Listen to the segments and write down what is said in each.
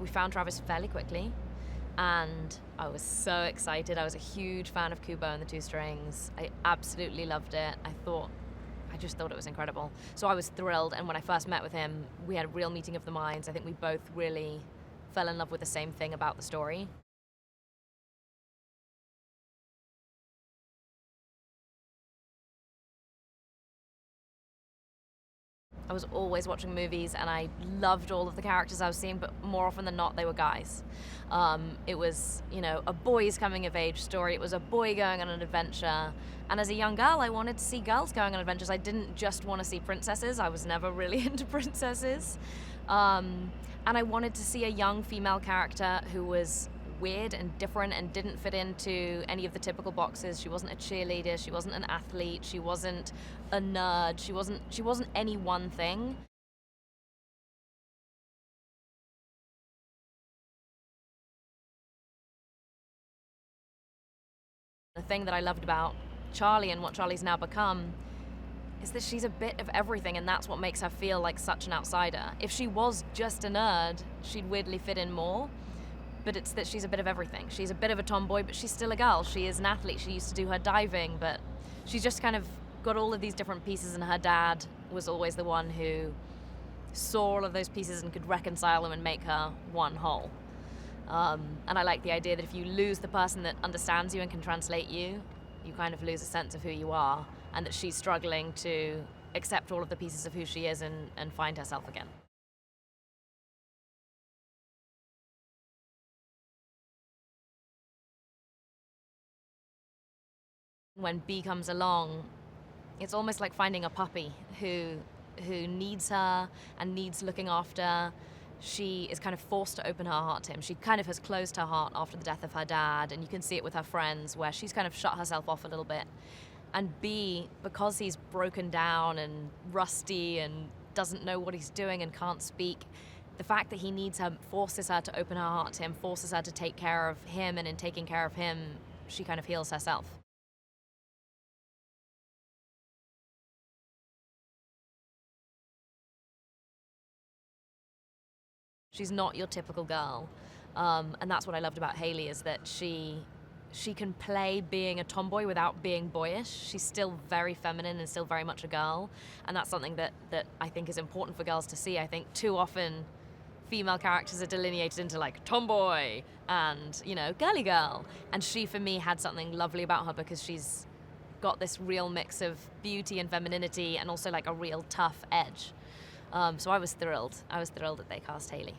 We found Travis fairly quickly, and I was so excited. I was a huge fan of Kubo and the Two Strings. I absolutely loved it. I just thought it was incredible. So I was thrilled, and when I first met with him, we had a real meeting of the minds. I think we both really fell in love with the same thing about the story. I was always watching movies, and I loved all of the characters I was seeing, but more often than not, they were guys. It was, a boy's coming of age story. It was a boy going on an adventure. And as a young girl, I wanted to see girls going on adventures. I didn't just want to see princesses. I was never really into princesses. And I wanted to see a young female character who was weird and different and didn't fit into any of the typical boxes. She wasn't a cheerleader, she wasn't an athlete, she wasn't a nerd, she wasn't any one thing. The thing that I loved about Charlie and what Charlie's now become is that she's a bit of everything, and that's what makes her feel like such an outsider. If she was just a nerd, she'd weirdly fit in more. But it's that she's a bit of everything. She's a bit of a tomboy, but she's still a girl. She is an athlete. She used to do her diving, but she's just kind of got all of these different pieces, and her dad was always the one who saw all of those pieces and could reconcile them and make her one whole. And I like the idea that if you lose the person that understands you and can translate you, you kind of lose a sense of who you are, and that she's struggling to accept all of the pieces of who she is and find herself again. When Bee comes along, it's almost like finding a puppy who needs her and needs looking after. She is kind of forced to open her heart to him. She kind of has closed her heart after the death of her dad, and you can see it with her friends where she's kind of shut herself off a little bit. And Bee, because he's broken down and rusty and doesn't know what he's doing and can't speak, the fact that he needs her forces her to open her heart to him, forces her to take care of him, and in taking care of him, she kind of heals herself. She's not your typical girl. And that's what I loved about Hailee, is that she can play being a tomboy without being boyish. She's still very feminine and still very much a girl. And that's something that I think is important for girls to see. I think too often female characters are delineated into like tomboy and, girly girl. And she, for me, had something lovely about her because she's got this real mix of beauty and femininity and also like a real tough edge. So I was thrilled. I was thrilled that they cast Hailee.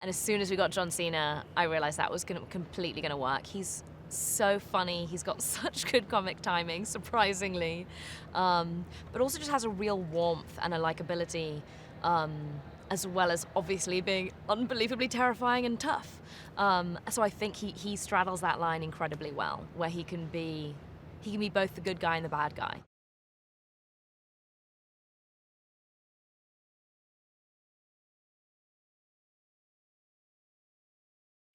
And as soon as we got John Cena, I realized that was completely going to work. He's so funny. He's got such good comic timing, surprisingly. But also just has a real warmth and a likability, as well as obviously being unbelievably terrifying and tough. So I think he straddles that line incredibly well, where he can be both the good guy and the bad guy.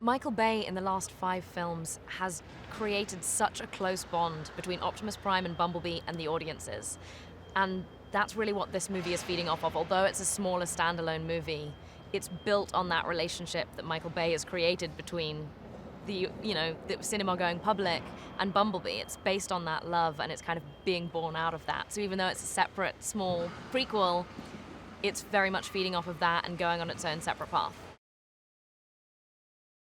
Michael Bay in the last 5 films has created such a close bond between Optimus Prime and Bumblebee and the audiences. And that's really what this movie is feeding off of. Although it's a smaller standalone movie, it's built on that relationship that Michael Bay has created between the cinema-going public and Bumblebee. It's based on that love, and it's kind of being born out of that. So even though it's a separate, small prequel, it's very much feeding off of that and going on its own separate path.